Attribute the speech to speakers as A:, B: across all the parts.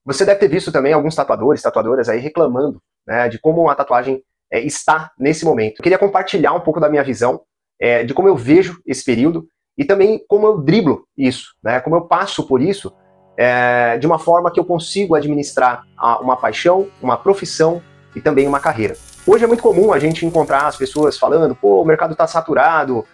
A: Você deve ter visto também alguns tatuadores, tatuadoras aí reclamando, né, de como a tatuagem está nesse momento. Eu queria compartilhar um pouco da minha visão, de como eu vejo esse período e também como eu driblo isso, né, como eu passo por isso de uma forma que eu consigo administrar uma paixão, uma profissão e também uma carreira. Hoje é muito comum a gente encontrar as pessoas falando, pô, o mercado está saturado,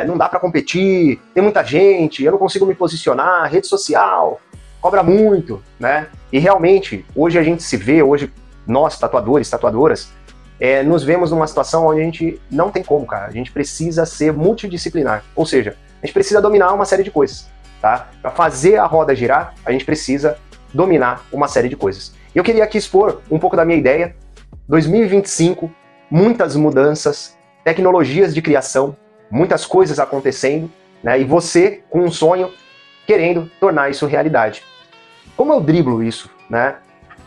A: não dá para competir, tem muita gente, eu não consigo me posicionar, rede social cobra muito, né? E realmente, hoje a gente se vê, hoje nós, tatuadores, tatuadoras, nos vemos numa situação onde a gente não tem como, cara. A gente precisa ser multidisciplinar, ou seja, a gente precisa dominar uma série de coisas, tá? Para fazer a roda girar, a gente precisa dominar uma série de coisas. Eu queria aqui expor um pouco da minha ideia. 2025, muitas mudanças, tecnologias de criação, muitas coisas acontecendo, né? E você com um sonho, querendo tornar isso realidade. Como eu driblo isso, né?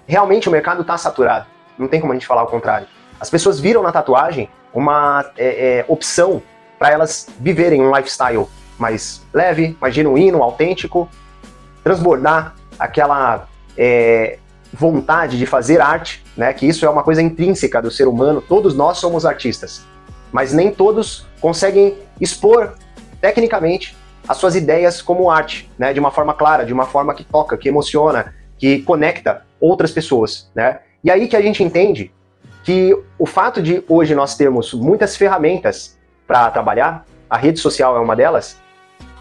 A: Realmente o mercado está saturado, não tem como a gente falar o contrário. As pessoas viram na tatuagem uma opção para elas viverem um lifestyle mais leve, mais genuíno, autêntico, transbordar aquela vontade de fazer arte, né? Que isso é uma coisa intrínseca do ser humano, todos nós somos artistas, mas nem todos conseguem expor tecnicamente as suas ideias como arte, né, de uma forma clara, de uma forma que toca, que emociona, que conecta outras pessoas, né? E aí que a gente entende que o fato de hoje nós termos muitas ferramentas para trabalhar, a rede social é uma delas,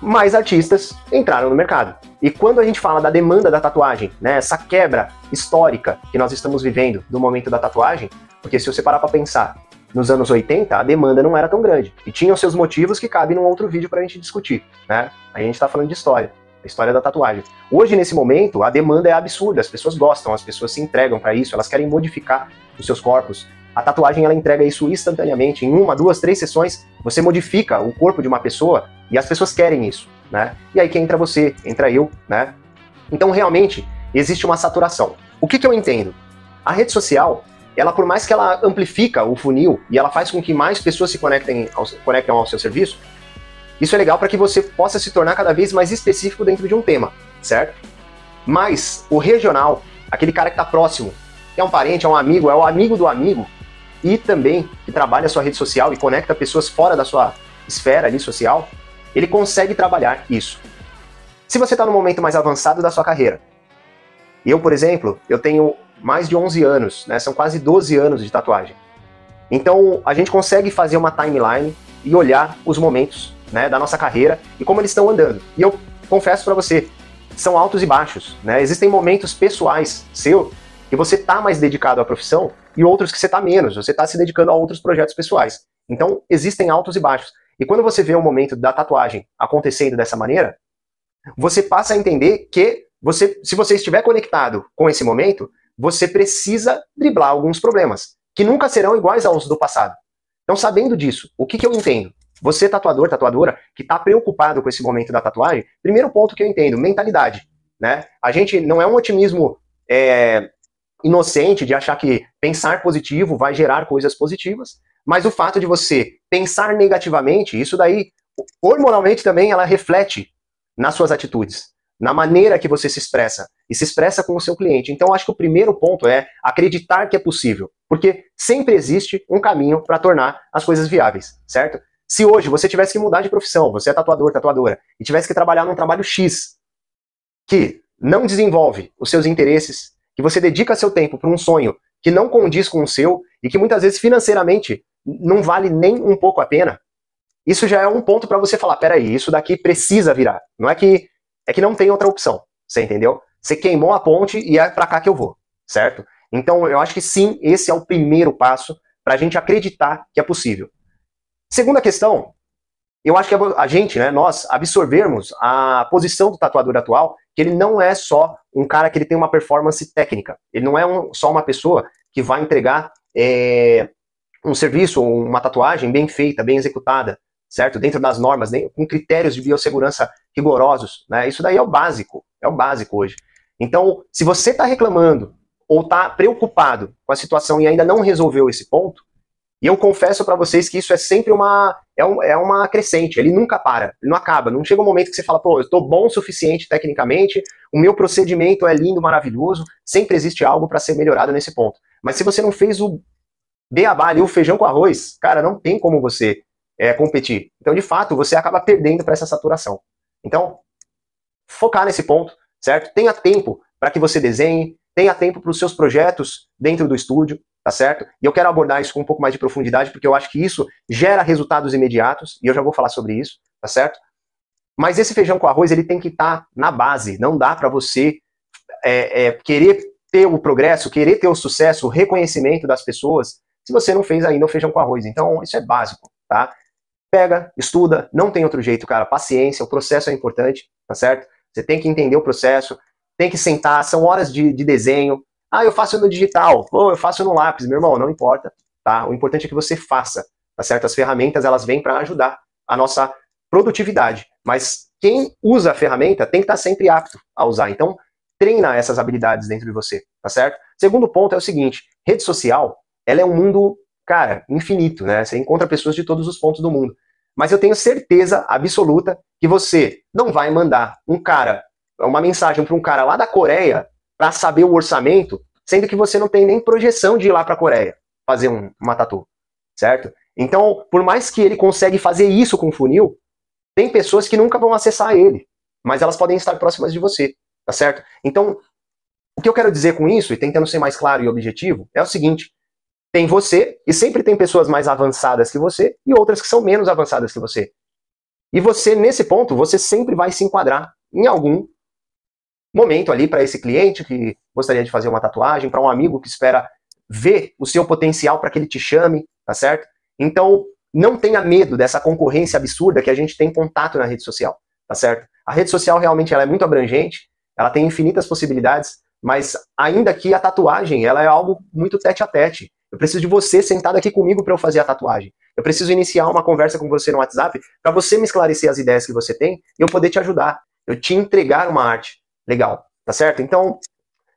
A: mais artistas entraram no mercado. E quando a gente fala da demanda da tatuagem, né, essa quebra histórica que nós estamos vivendo do momento da tatuagem, porque se você parar para pensar, nos anos 80, a demanda não era tão grande. E tinham seus motivos que cabem num outro vídeo pra gente discutir, né? A gente tá falando de história, a história da tatuagem. Hoje, nesse momento, a demanda é absurda, as pessoas gostam, as pessoas se entregam para isso, elas querem modificar os seus corpos. A tatuagem, ela entrega isso instantaneamente. Em 1, 2, 3 sessões, você modifica o corpo de uma pessoa e as pessoas querem isso, né? E aí que entra você, entra eu, né? Então, realmente, existe uma saturação. O que eu entendo? A rede social, ela, por mais que ela amplifica o funil e ela faz com que mais pessoas se conectem ao seu serviço, isso é legal para que você possa se tornar cada vez mais específico dentro de um tema, certo? Mas o regional, aquele cara que está próximo, que é um parente, é um amigo, é o amigo do amigo, e também que trabalha a sua rede social e conecta pessoas fora da sua esfera ali social, ele consegue trabalhar isso. Se você está no momento mais avançado da sua carreira, eu, por exemplo, eu tenho mais de 11 anos, né? São quase 12 anos de tatuagem. Então, a gente consegue fazer uma timeline e olhar os momentos, né, da nossa carreira e como eles estão andando. E eu confesso para você, são altos e baixos, né? Existem momentos pessoais seu que você está mais dedicado à profissão e outros que você está menos, você está se dedicando a outros projetos pessoais. Então, existem altos e baixos. E quando você vê o momento da tatuagem acontecendo dessa maneira, você passa a entender que se você estiver conectado com esse momento, você precisa driblar alguns problemas, que nunca serão iguais aos do passado. Então, sabendo disso, o que eu entendo? Você, tatuador, tatuadora, que está preocupado com esse momento da tatuagem, primeiro ponto que eu entendo, mentalidade, né? A gente não é um otimismo inocente de achar que pensar positivo vai gerar coisas positivas, mas o fato de você pensar negativamente, isso daí, hormonalmente também, ela reflete nas suas atitudes, na maneira que você se expressa, e se expressa com o seu cliente. Então, acho que o primeiro ponto é acreditar que é possível, porque sempre existe um caminho para tornar as coisas viáveis, certo? Se hoje você tivesse que mudar de profissão, você é tatuador, tatuadora, e tivesse que trabalhar num trabalho X, que não desenvolve os seus interesses, que você dedica seu tempo para um sonho que não condiz com o seu, e que muitas vezes financeiramente não vale nem um pouco a pena, isso já é um ponto para você falar, peraí, isso daqui precisa virar. Não é que não tem outra opção, você entendeu? Você queimou a ponte e é pra cá que eu vou, certo? Então eu acho que sim, esse é o primeiro passo pra gente acreditar que é possível. Segunda questão, eu acho que a gente, né, nós, absorvermos a posição do tatuador atual, que ele não é só um cara que ele tem uma performance técnica, ele não é só uma pessoa que vai entregar um serviço, uma tatuagem bem feita, bem executada, certo? Dentro das normas, com critérios de biossegurança rigorosos, né? Isso daí é o básico hoje. Então, se você está reclamando ou está preocupado com a situação e ainda não resolveu esse ponto, E eu confesso para vocês que isso é sempre uma crescente, ele nunca para, ele não acaba. Não chega um momento que você fala, pô, eu estou bom o suficiente tecnicamente, o meu procedimento é lindo, maravilhoso, sempre existe algo para ser melhorado nesse ponto. Mas se você não fez o beabá ali, o feijão com arroz, cara, não tem como você competir. Então, de fato, você acaba perdendo para essa saturação. Então, focar nesse ponto, certo? Tenha tempo para que você desenhe, tenha tempo para os seus projetos dentro do estúdio, tá certo? E eu quero abordar isso com um pouco mais de profundidade, porque eu acho que isso gera resultados imediatos, e eu já vou falar sobre isso, tá certo? Mas esse feijão com arroz, ele tem que estar na base, não dá para você querer ter o progresso, querer ter o sucesso, o reconhecimento das pessoas, se você não fez ainda o feijão com arroz. Então, isso é básico, tá? Pega, estuda, não tem outro jeito, cara, paciência, o processo é importante, tá certo? Você tem que entender o processo, tem que sentar, são horas de desenho. Ah, eu faço no digital, ou eu faço no lápis, meu irmão, não importa, tá? O importante é que você faça, tá certo? As ferramentas, elas vêm para ajudar a nossa produtividade, mas quem usa a ferramenta tem que estar sempre apto a usar, então treina essas habilidades dentro de você, tá certo? Segundo ponto é o seguinte, rede social, ela é um mundo, cara, infinito, né? Você encontra pessoas de todos os pontos do mundo, mas eu tenho certeza absoluta que você não vai mandar uma mensagem para um cara lá da Coreia para saber o orçamento, sendo que você não tem nem projeção de ir lá para a Coreia fazer uma tatu, certo? Então, por mais que ele consiga fazer isso com funil, tem pessoas que nunca vão acessar ele, mas elas podem estar próximas de você, tá certo? Então, o que eu quero dizer com isso, e tentando ser mais claro e objetivo, é o seguinte, tem você, e sempre tem pessoas mais avançadas que você, e outras que são menos avançadas que você. E você, nesse ponto, você sempre vai se enquadrar em algum momento ali para esse cliente que gostaria de fazer uma tatuagem, para um amigo que espera ver o seu potencial para que ele te chame, tá certo? Então, não tenha medo dessa concorrência absurda que a gente tem contato na rede social, tá certo? A rede social realmente ela é muito abrangente, ela tem infinitas possibilidades, mas ainda que a tatuagem ela é algo muito tete a tete. Eu preciso de você sentado aqui comigo para eu fazer a tatuagem. Eu preciso iniciar uma conversa com você no WhatsApp para você me esclarecer as ideias que você tem e eu poder te ajudar, eu te entregar uma arte legal, tá certo? Então,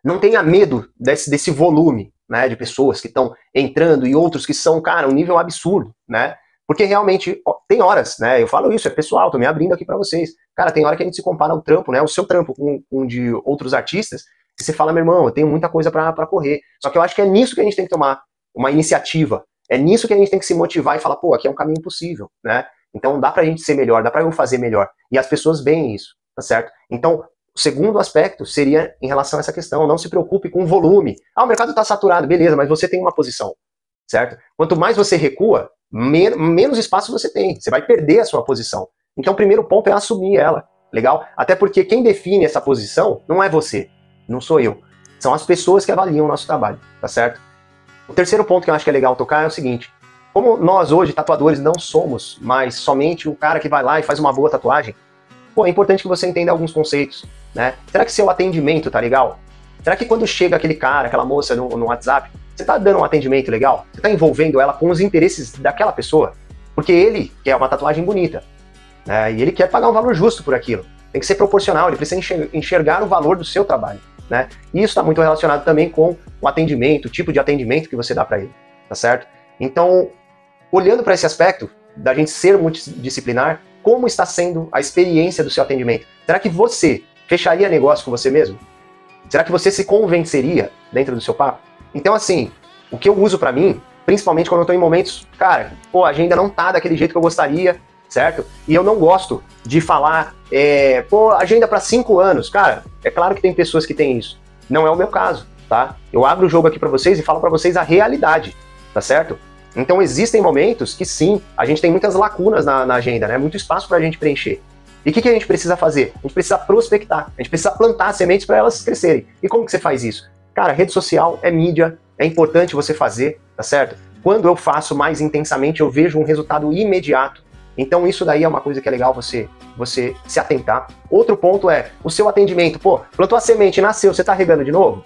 A: não tenha medo desse volume, né, de pessoas que estão entrando e outros que são, cara, um nível absurdo, né? Porque realmente, tem horas, né, eu falo isso, é pessoal, tô me abrindo aqui pra vocês. Cara, tem hora que a gente se compara o trampo, né, o seu trampo com um de outros artistas, e você fala, meu irmão, eu tenho muita coisa pra correr. Só que eu acho que é nisso que a gente tem que tomar uma iniciativa, é nisso que a gente tem que se motivar e falar, pô, aqui é um caminho possível, né? Então dá pra gente ser melhor, dá pra eu fazer melhor. E as pessoas veem isso, tá certo? Então, o segundo aspecto seria em relação a essa questão, não se preocupe com o volume. Ah, o mercado está saturado, beleza, mas você tem uma posição, certo? Quanto mais você recua, menos espaço você tem, você vai perder a sua posição. Então o primeiro ponto é assumir ela, legal? Até porque quem define essa posição não é você, não sou eu. São as pessoas que avaliam o nosso trabalho, tá certo? O terceiro ponto que eu acho que é legal tocar é o seguinte, como nós hoje, tatuadores, não somos mais somente o cara que vai lá e faz uma boa tatuagem, pô, é importante que você entenda alguns conceitos, né? Será que seu atendimento tá legal? Será que quando chega aquele cara, aquela moça no WhatsApp, você tá dando um atendimento legal? Você tá envolvendo ela com os interesses daquela pessoa? Porque ele quer uma tatuagem bonita, né? E ele quer pagar um valor justo por aquilo. Tem que ser proporcional, ele precisa enxergar o valor do seu trabalho, né? E isso está muito relacionado também com o atendimento, o tipo de atendimento que você dá para ele, tá certo? Então, olhando para esse aspecto da gente ser multidisciplinar, como está sendo a experiência do seu atendimento? Será que você fecharia negócio com você mesmo? Será que você se convenceria dentro do seu papo? Então, assim, o que eu uso pra mim, principalmente quando eu tô em momentos, cara, pô, a agenda não tá daquele jeito que eu gostaria, certo? E eu não gosto de falar, pô, agenda pra 5 anos. Cara, é claro que tem pessoas que têm isso. Não é o meu caso, tá? Eu abro o jogo aqui pra vocês e falo pra vocês a realidade, tá certo? Então existem momentos que sim, a gente tem muitas lacunas na agenda, né? Muito espaço pra gente preencher. E o que a gente precisa fazer? A gente precisa prospectar, a gente precisa plantar sementes para elas crescerem. E como que você faz isso? Cara, rede social é mídia, é importante você fazer, tá certo? Quando eu faço mais intensamente, eu vejo um resultado imediato. Então isso daí é uma coisa que é legal você se atentar. Outro ponto é o seu atendimento. Pô, plantou a semente, nasceu, você tá regando de novo?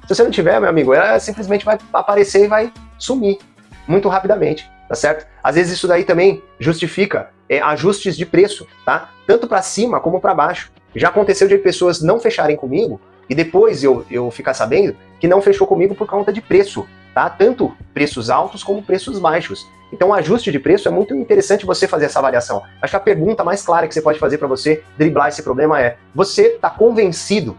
A: Se você não tiver, meu amigo, ela simplesmente vai aparecer e vai sumir muito rapidamente, tá certo? Às vezes isso daí também justifica ajustes de preço, tá? Tanto para cima como para baixo. Já aconteceu de pessoas não fecharem comigo e depois eu ficar sabendo que não fechou comigo por conta de preço. tá? Tanto preços altos como preços baixos. Então o ajuste de preço é muito interessante você fazer essa avaliação. Acho que a pergunta mais clara que você pode fazer para você driblar esse problema é: você está convencido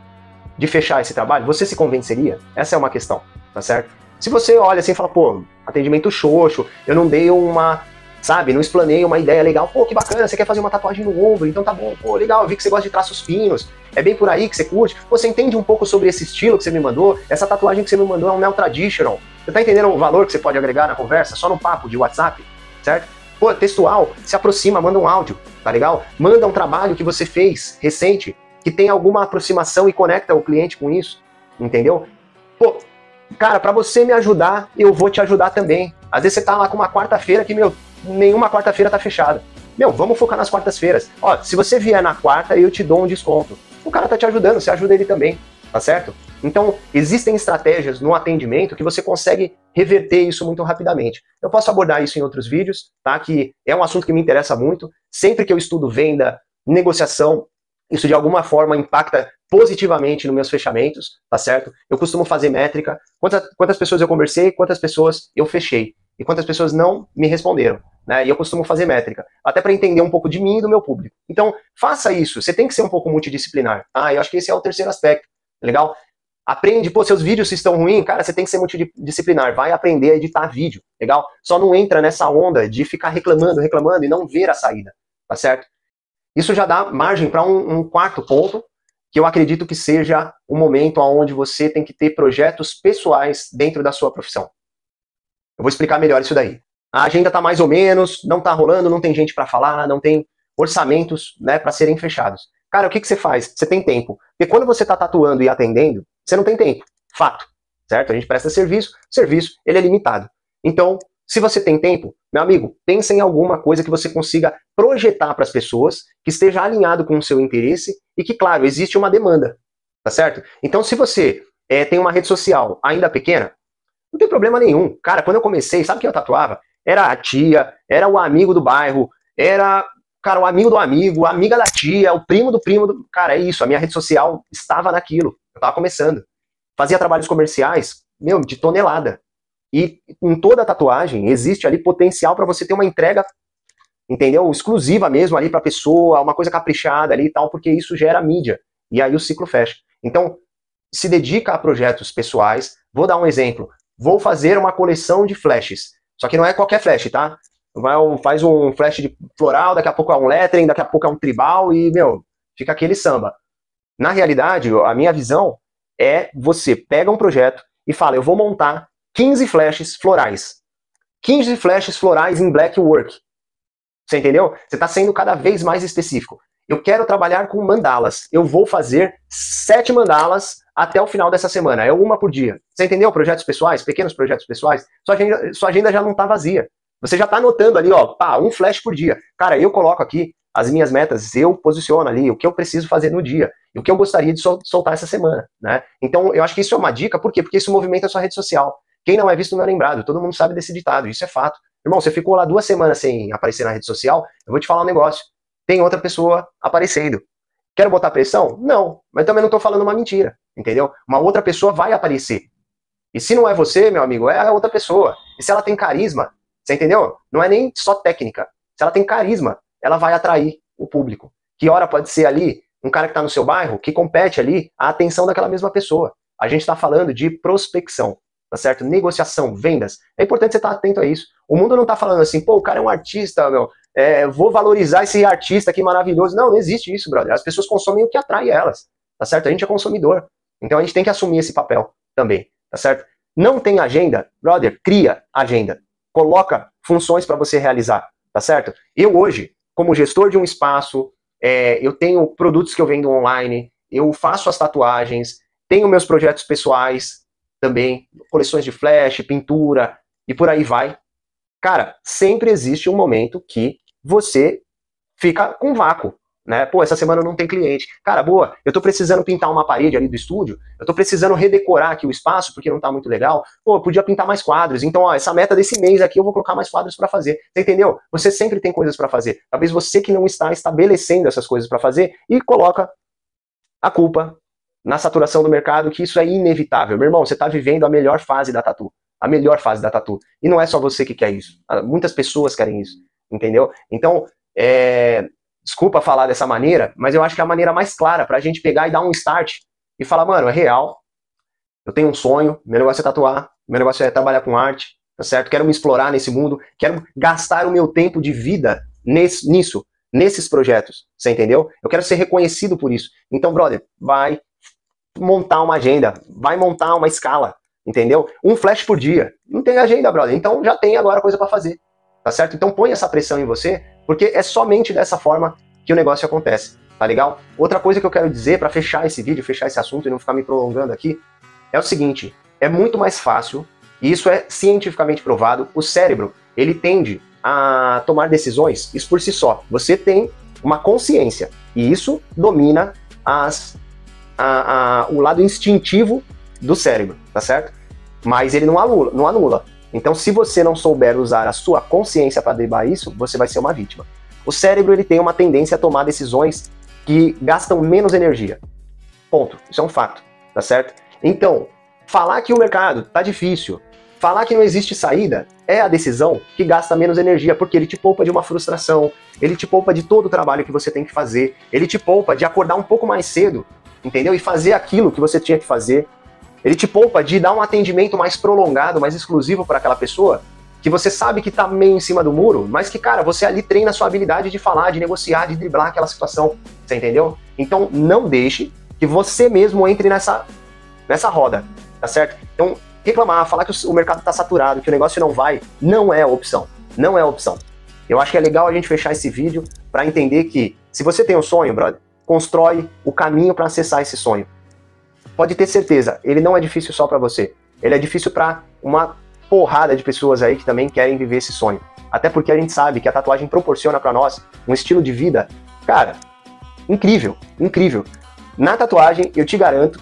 A: de fechar esse trabalho? Você se convenceria? Essa é uma questão, tá certo? Se você olha assim e fala, pô, atendimento xoxo, eu não dei uma, sabe, não explanei uma ideia legal, pô, que bacana, você quer fazer uma tatuagem no ombro, então tá bom, pô, legal, eu vi que você gosta de traços finos, é bem por aí que você curte, pô, você entende um pouco sobre esse estilo que você me mandou, essa tatuagem que você me mandou é um neo traditional, você tá entendendo o valor que você pode agregar na conversa, só no papo de WhatsApp, certo? Pô, textual, se aproxima, manda um áudio, tá legal? Manda um trabalho que você fez recente, que tem alguma aproximação e conecta o cliente com isso, entendeu? Pô, cara, pra você me ajudar, eu vou te ajudar também. Às vezes você tá lá com uma quarta-feira que, meu, nenhuma quarta-feira tá fechada. Meu, vamos focar nas quartas-feiras. Ó, se você vier na quarta, eu te dou um desconto. O cara tá te ajudando, você ajuda ele também, tá certo? Então, existem estratégias no atendimento que você consegue reverter isso muito rapidamente. Eu posso abordar isso em outros vídeos, tá? Que é um assunto que me interessa muito. Sempre que eu estudo venda, negociação, isso de alguma forma impacta positivamente nos meus fechamentos, tá certo? Eu costumo fazer métrica, quantas pessoas eu conversei, quantas pessoas eu fechei, e quantas pessoas não me responderam, né? E eu costumo fazer métrica, até para entender um pouco de mim e do meu público. Então, faça isso, você tem que ser um pouco multidisciplinar. Eu acho que esse é o terceiro aspecto, legal? Aprende, pô, seus vídeos estão ruins, cara, você tem que ser multidisciplinar, vai aprender a editar vídeo, legal? Só não entra nessa onda de ficar reclamando e não ver a saída, tá certo? Isso já dá margem para um quarto ponto, que eu acredito que seja o momento onde você tem que ter projetos pessoais dentro da sua profissão. Eu vou explicar melhor isso daí. A agenda está mais ou menos, não está rolando, não tem gente para falar, não tem orçamentos, né, para serem fechados. Cara, o que você faz? Você tem tempo. Porque quando você está tatuando e atendendo, você não tem tempo. Fato. Certo? A gente presta serviço, serviço ele é limitado. Então, se você tem tempo, meu amigo, pense em alguma coisa que você consiga projetar para as pessoas, que esteja alinhado com o seu interesse e que, claro, existe uma demanda, tá certo? Então, se você tem uma rede social ainda pequena, não tem problema nenhum. Cara, quando eu comecei, sabe quem eu tatuava? Era a tia, era o amigo do bairro, era, cara, o amigo do amigo, a amiga da tia, o primo do primo do... Cara, é isso, a minha rede social estava naquilo. Eu tava começando. Fazia trabalhos comerciais, meu, de tonelada. E em toda tatuagem existe ali potencial para você ter uma entrega, entendeu? Exclusiva mesmo ali para a pessoa, uma coisa caprichada ali e tal, porque isso gera mídia. E aí o ciclo fecha. Então, se dedica a projetos pessoais. Vou dar um exemplo. Vou fazer uma coleção de flashes. Só que não é qualquer flash, tá? Faz um flash de floral, daqui a pouco é um lettering, daqui a pouco é um tribal e, meu, fica aquele samba. Na realidade, a minha visão é você pega um projeto e fala, eu vou montar 15 flashes florais. 15 flashes florais em black work. Você entendeu? Você está sendo cada vez mais específico. Eu quero trabalhar com mandalas. Eu vou fazer 7 mandalas até o final dessa semana. É uma por dia. Você entendeu? Projetos pessoais, pequenos projetos pessoais. Sua agenda já não está vazia. Você já está anotando ali, ó, pá, um flash por dia. Cara, eu coloco aqui as minhas metas, eu posiciono ali o que eu preciso fazer no dia. E o que eu gostaria de soltar essa semana, né? Então, eu acho que isso é uma dica. Por quê? Porque isso movimenta a sua rede social. Quem não é visto não é lembrado. Todo mundo sabe desse ditado. Isso é fato. Irmão, você ficou lá 2 semanas sem aparecer na rede social, eu vou te falar um negócio. Tem outra pessoa aparecendo. Quero botar pressão? Não. Mas também não estou falando uma mentira, entendeu? Uma outra pessoa vai aparecer. E se não é você, meu amigo, é a outra pessoa. E se ela tem carisma, você entendeu? Não é nem só técnica. Se ela tem carisma, ela vai atrair o público. Que hora pode ser ali um cara que está no seu bairro, que compete ali a atenção daquela mesma pessoa. A gente está falando de prospecção. Tá certo? Negociação, vendas. É importante você estar atento a isso. O mundo não tá falando assim, pô, o cara é um artista, meu, vou valorizar esse artista aqui maravilhoso. Não existe isso, brother. As pessoas consomem o que atrai elas, tá certo? A gente é consumidor. Então a gente tem que assumir esse papel também, tá certo? Não tem agenda, brother, cria agenda. Coloca funções para você realizar, tá certo? Eu hoje, como gestor de um espaço, eu tenho produtos que eu vendo online, eu faço as tatuagens, tenho meus projetos pessoais, também, coleções de flash, pintura, e por aí vai. Cara, sempre existe um momento que você fica com vácuo, né? Pô, essa semana não tem cliente. Cara, boa, eu tô precisando pintar uma parede ali do estúdio, eu tô precisando redecorar aqui o espaço, porque não tá muito legal. Pô, eu podia pintar mais quadros. Então, ó, essa meta desse mês aqui, eu vou colocar mais quadros para fazer. Você entendeu? Você sempre tem coisas para fazer. Talvez você que não está estabelecendo essas coisas para fazer e coloca a culpa na saturação do mercado, que isso é inevitável. Meu irmão, você está vivendo a melhor fase da tatu. a melhor fase da tatu. E não é só você que quer isso. Muitas pessoas querem isso, entendeu? Então, desculpa falar dessa maneira, mas eu acho que é a maneira mais clara pra gente pegar e dar um start e falar, mano, é real, eu tenho um sonho, meu negócio é tatuar, meu negócio é trabalhar com arte, tá certo? Quero me explorar nesse mundo, quero gastar o meu tempo de vida nisso, nesses projetos, você entendeu? Eu quero ser reconhecido por isso. Então, brother, vai montar uma agenda, vai montar uma escala, entendeu? Um flash por dia. Não tem agenda, brother, então já tem agora coisa pra fazer, tá certo? Então põe essa pressão em você, porque é somente dessa forma que o negócio acontece, tá legal? Outra coisa que eu quero dizer pra fechar esse vídeo, fechar esse assunto e não ficar me prolongando aqui, é o seguinte, é muito mais fácil, e isso é cientificamente provado, o cérebro, ele tende a tomar decisões, isso por si só. Você tem uma consciência, e isso domina o lado instintivo do cérebro, tá certo? Mas ele não anula. Então, se você não souber usar a sua consciência para driblar isso, você vai ser uma vítima. O cérebro, ele tem uma tendência a tomar decisões que gastam menos energia. Ponto. Isso é um fato, tá certo? Então, falar que o mercado tá difícil, falar que não existe saída, é a decisão que gasta menos energia, porque ele te poupa de uma frustração, ele te poupa de todo o trabalho que você tem que fazer, ele te poupa de acordar um pouco mais cedo, entendeu? E fazer aquilo que você tinha que fazer. Ele te poupa de dar um atendimento mais prolongado, mais exclusivo para aquela pessoa, que você sabe que tá meio em cima do muro, mas que, cara, você ali treina a sua habilidade de falar, de negociar, de driblar aquela situação, você entendeu? Então, não deixe que você mesmo entre nessa roda, tá certo? Então, reclamar, falar que o mercado tá saturado, que o negócio não vai, não é a opção. Não é a opção. Eu acho que é legal a gente fechar esse vídeo para entender que, se você tem um sonho, brother, constrói o caminho para acessar esse sonho. Pode ter certeza, ele não é difícil só para você. Ele é difícil para uma porrada de pessoas aí que também querem viver esse sonho. Até porque a gente sabe que a tatuagem proporciona para nós um estilo de vida, cara, incrível, incrível. Na tatuagem, eu te garanto,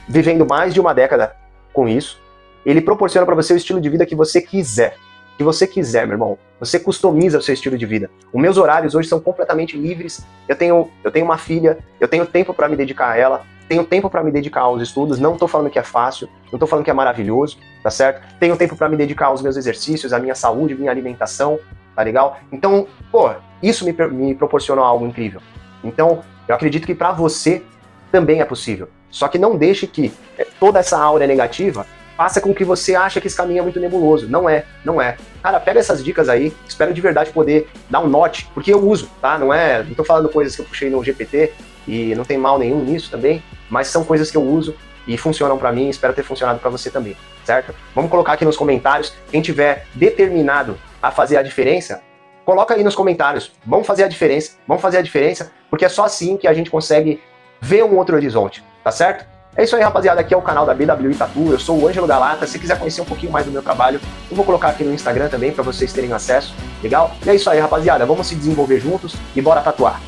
A: vivendo mais de uma década com isso, ele proporciona para você o estilo de vida que você quiser. Que você quiser, meu irmão. Você customiza o seu estilo de vida. Os meus horários hoje são completamente livres. Eu tenho uma filha, eu tenho tempo para me dedicar a ela, tenho tempo para me dedicar aos estudos, não tô falando que é fácil, não tô falando que é maravilhoso, tá certo? Tenho tempo para me dedicar aos meus exercícios, à minha saúde, minha alimentação, tá legal? Então, pô, isso me proporciona algo incrível. Então, eu acredito que para você também é possível. Só que não deixe que toda essa aura negativa faça com que você ache que esse caminho é muito nebuloso. Não é, não é. Cara, pega essas dicas aí, espero de verdade poder dar um norte, porque eu uso, tá? Não tô falando coisas que eu puxei no GPT e não tem mal nenhum nisso também, mas são coisas que eu uso e funcionam pra mim, espero ter funcionado pra você também, certo? Vamos colocar aqui nos comentários, quem tiver determinado a fazer a diferença, coloca aí nos comentários, vamos fazer a diferença, porque é só assim que a gente consegue ver um outro horizonte, tá certo? É isso aí, rapaziada, aqui é o canal da BWI Tatu, eu sou o Ângelo Galata, se quiser conhecer um pouquinho mais do meu trabalho, eu vou colocar aqui no Instagram também, pra vocês terem acesso, legal? E é isso aí, rapaziada, vamos se desenvolver juntos e bora tatuar!